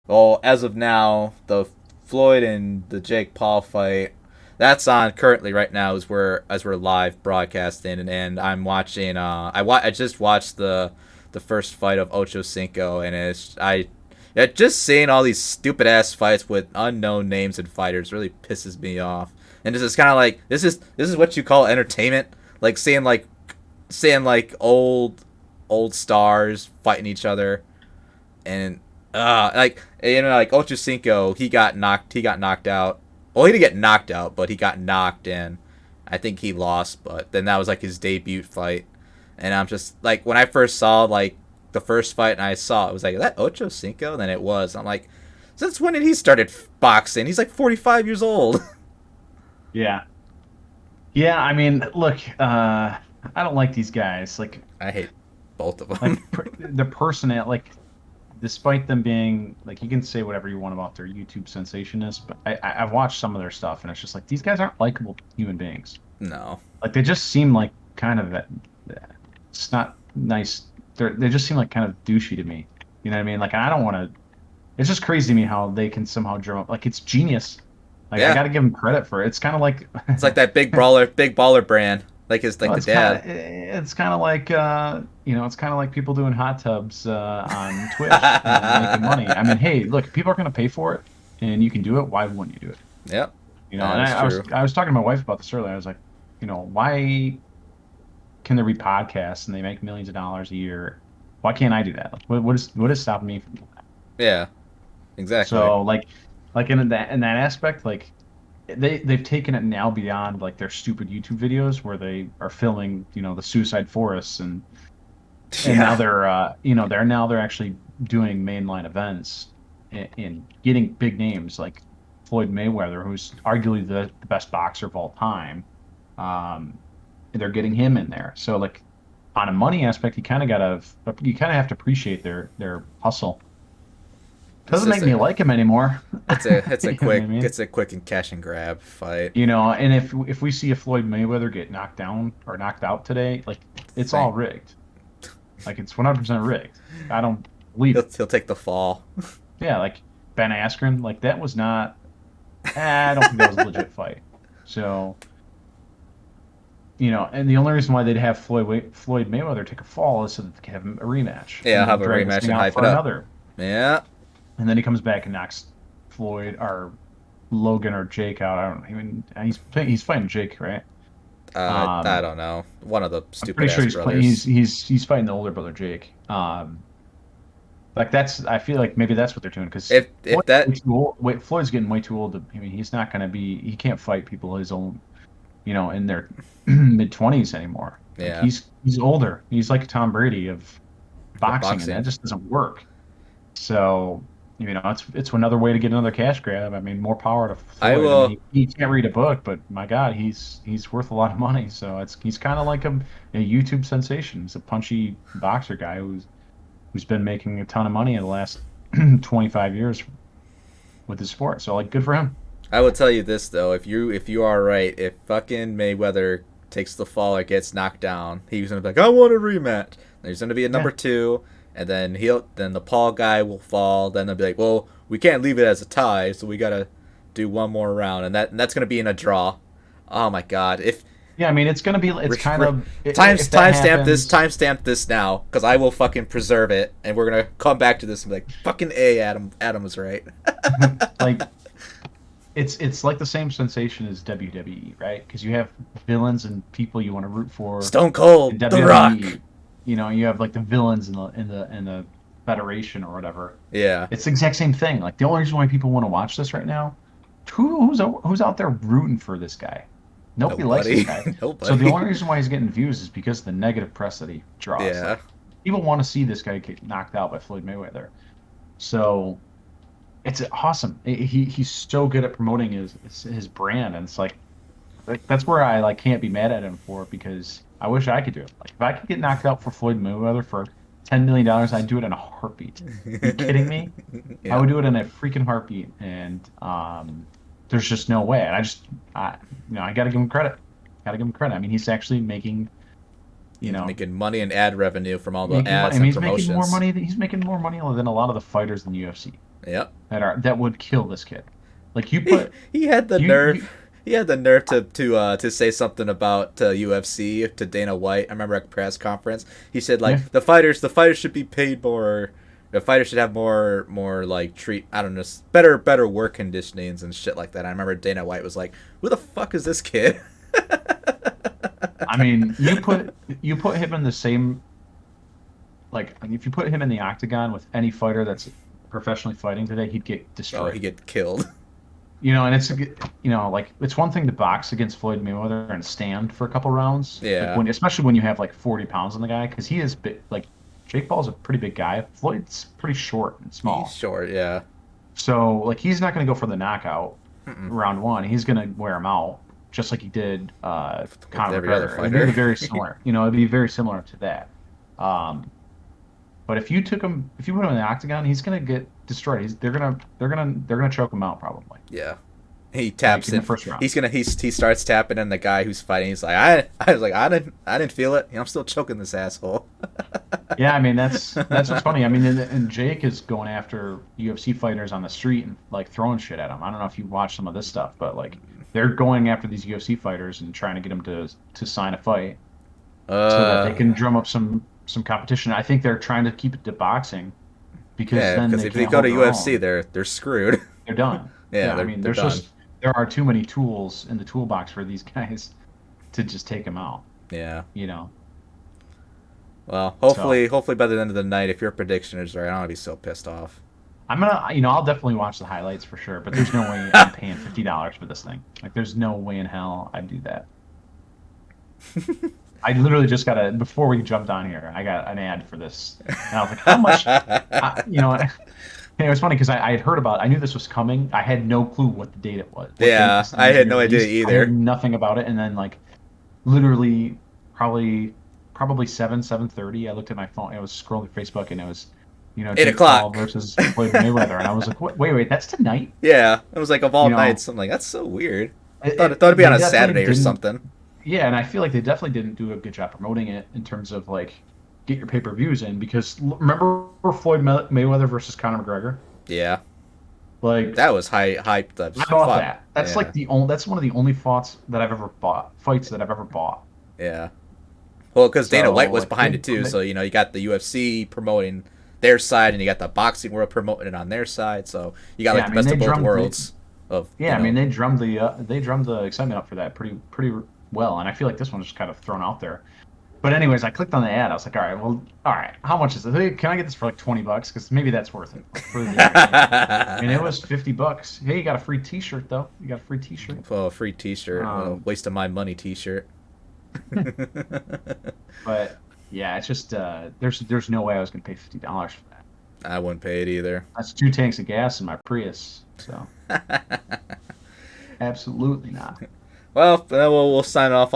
Well, as of now, the Floyd and the Jake Paul fight that's on currently right now as we're live broadcasting, and I'm watching. I just watched the first fight of Ocho Cinco, and just seeing all these stupid ass fights with unknown names and fighters really pisses me off. And this is kind of like this is what you call entertainment, like seeing like old stars fighting each other, and like like Ocho Cinco, he got knocked out. Well, he didn't get knocked out, but he got knocked in. I think he lost, but then that was like his debut fight, and I'm just like when I first saw like the first fight and I saw it was like, is that Ocho Cinco? And then it was. I'm like, since when did he started boxing? He's like 45 years old. Yeah. Yeah, I mean, look, I don't like these guys. I hate both of them. Like the person at like, despite them being like, you can say whatever you want about their YouTube sensationists, but I've watched some of their stuff, and it's just like these guys aren't likable human beings. No. Like they just seem like kind of it's not nice. They just seem like kind of douchey to me. You know what I mean? Like I don't want to. It's just crazy to me how they can somehow drum up. Like it's genius. Like I Yeah. got to give them credit for it. It's kind of like It's like that big baller brand, like his like well, the dad. it's kind of like it's kind of like people doing hot tubs on Twitch, making money. I mean, hey, look, people are going to pay for it, and you can do it. Why wouldn't you do it? Yep. And That is true. I was talking to my wife about this earlier. I was like, why can there be podcasts and they make millions of dollars a year? Why can't I do that? Like, what is stopping me from doing that? Yeah. Exactly. So like in that aspect, like they've taken it now beyond like their stupid YouTube videos where they are filming, the suicide forests and now Yeah. they're actually doing mainline events and getting big names like Floyd Mayweather, who's arguably the best boxer of all time. Um, they're getting him in there. So like on a money aspect, you kind of have to appreciate their hustle. It's Doesn't just make me a like him anymore. You know what I mean? it's a quick and cash and grab fight. And if we see a Floyd Mayweather get knocked down or knocked out today, like it's all Thing. rigged. Like it's 100% rigged. I don't believe it. He'll take the fall. Yeah, like Ben Askren, like that was not. I don't think that was a legit fight. So, and the only reason why they'd have Floyd Mayweather take a fall is so that they could have a rematch Yeah, and I'll then have a drag this rematch thing and out hype for it up. another. Yeah. And then he comes back and knocks Floyd or Logan or Jake out. I don't even. He's fighting Jake, right? I Um, don't know. One of the I'm stupid pretty sure ass he's playing. brothers. He's fighting the older brother Jake. Like that's. I feel like maybe that's what they're doing because If that Floyd's getting way too old. I mean, he's not going to be. He can't fight people his own. In their mid 20s anymore. Like yeah, he's older. He's like Tom Brady of boxing, and that boxing. just doesn't work. So it's another way to get another cash grab. I mean, more power to I Floyd. I mean, will he can't read a book, but my God, he's worth a lot of money. So he's kind of like a YouTube sensation. He's a punchy boxer guy who's been making a ton of money in the last 25 years with his sport. So like, good for him. I will tell you this though, if you are right, if fucking Mayweather takes the fall or gets knocked down, he's gonna be like, I want a rematch. There's gonna be a Yeah. number two, and then the Paul guy will fall. Then they'll be like, well, we can't leave it as a tie, so we gotta do one more round, and that's gonna be in a draw. Oh my god! If Yeah, I mean, it's gonna be. It's re- kind re- of if that happens. timestamp this now, because I will fucking preserve it, and we're gonna come back to this and be like, fucking a Adam was right. Like it's like the same sensation as WWE, right? Because you have villains and people you want to root for Stone in Cold, The Rock. WWE. You have like the villains in the Federation or whatever. Yeah, It's the exact same thing. Like the only reason why people want to watch this right now, who's out there rooting for this guy? Nobody likes this nobody, guy. So the nobody. only reason why he's getting views is because of the negative press that he draws. Yeah. Like people want to see this guy get knocked out by Floyd Mayweather. So it's awesome. He's so good at promoting his brand, and it's like that's where I like can't be mad at him for it because I wish I could do it. Like if I could get knocked out for Floyd Mayweather for $10 million, I'd do it in a heartbeat. Are you kidding me? I Yeah. would do it in a freaking heartbeat, and there's just no way. And I got to give him credit. Got to give him credit. I mean, he's actually making, you He's know, making money and ad revenue from all the making money. I ads mean, and he's making more promotions. money. He's making more money than a lot of the fighters in the UFC. Yep. that would kill this kid. Like you put He had the you nerve. He had the nerve to say something about UFC to Dana White. I remember at a press conference, he said yeah. like the fighters should be paid more. The fighters should have more like treat. I don't know, better work conditionings and shit like that. I remember Dana White was like, "Who the fuck is this kid?" I mean, you put him in the same, like if you put him in the octagon with any fighter that's professionally fighting today, he'd get Oh, he destroyed. get killed. And like it's one thing to box against Floyd Mayweather and stand for a couple rounds, like Yeah, especially when you have like 40 pounds on the guy, because he is big. Like Jake Paul's a pretty big guy. Floyd's pretty short and he's small, short. Yeah. so like he's not going to go for the knockout Mm-mm. round one. He's going to wear him out, just like he did With Conor every other McGregor. It'd be fighter. very similar. It'd be very similar to that. Um, but if you put him in the octagon, he's going to get destroyed. They're gonna choke him out probably, Yeah. He like taps in the in. first round. He starts tapping in the guy who's fighting. He's like, I was like, I didn't feel it. I'm still choking this asshole. Yeah, I mean that's what's funny. I mean, and Jake is going after UFC fighters on the street and like throwing shit at them. I don't know if you watch some of this stuff, but like they're going after these UFC fighters and trying to get them to sign a fight so that they Uh, can drum up some competition. I think they're trying to keep it to boxing because yeah, then because they if they can't go hold to their UFC, own. they're screwed. They're done. Yeah, Yeah, I mean, they're done. there are too many tools in the toolbox for these guys to just take them out. Yeah. You know. Well, So hopefully by the end of the night, if your prediction is right, I'm gonna be so pissed off. I'll definitely watch the highlights for sure. But there's no way I'm paying $50 for this thing. Like, there's no way in hell I'd do that. I literally just got before we jumped on here, I got an ad for this, and I was like, how much? And it was funny because I had heard about. I knew this was coming. I had no clue what the date it was. What date Yeah, this thing I was had gonna be no idea released. I had either. nothing about it, and then like literally probably 7:30. I looked at my phone. I was scrolling Facebook, and it was, 8 Jake Paul o'clock. versus Floyd Mayweather, and I was like, wait, that's tonight. Yeah, it was like of all You know, nights. I'm like, that's so weird. it, Thought it'd be they on a definitely Saturday or didn't. something. Yeah, and I feel like they definitely didn't do a good job promoting it in terms of like get your pay-per-views in because remember Floyd Mayweather versus Conor McGregor? Yeah, Like that was hyped up. I bought Fuck. that. That's Yeah, like that's one of the only fights that I've ever bought. yeah. Well, because Dana So White was like behind it too, so you got the UFC promoting their side, and you got the boxing world promoting it on their side. So you got yeah, like I the mean best they of both drummed worlds. Of yeah, I mean they drummed the excitement up for that pretty well, and I feel like this one's just kind of thrown out there. But anyways, I clicked on the ad. I was like, all right, how much is it? Hey, can I get this for like $20? Because maybe that's worth it for the entertainment. And it was $50. Hey, you got a free T-shirt though. You got a free T-shirt. Oh, a free T-shirt, well, Um, waste of my money T-shirt. but yeah, it's just there's no way I was gonna pay $50 for that. I wouldn't pay it either. That's 2 tanks of gas in my Prius. So absolutely not. Well, then we'll sign off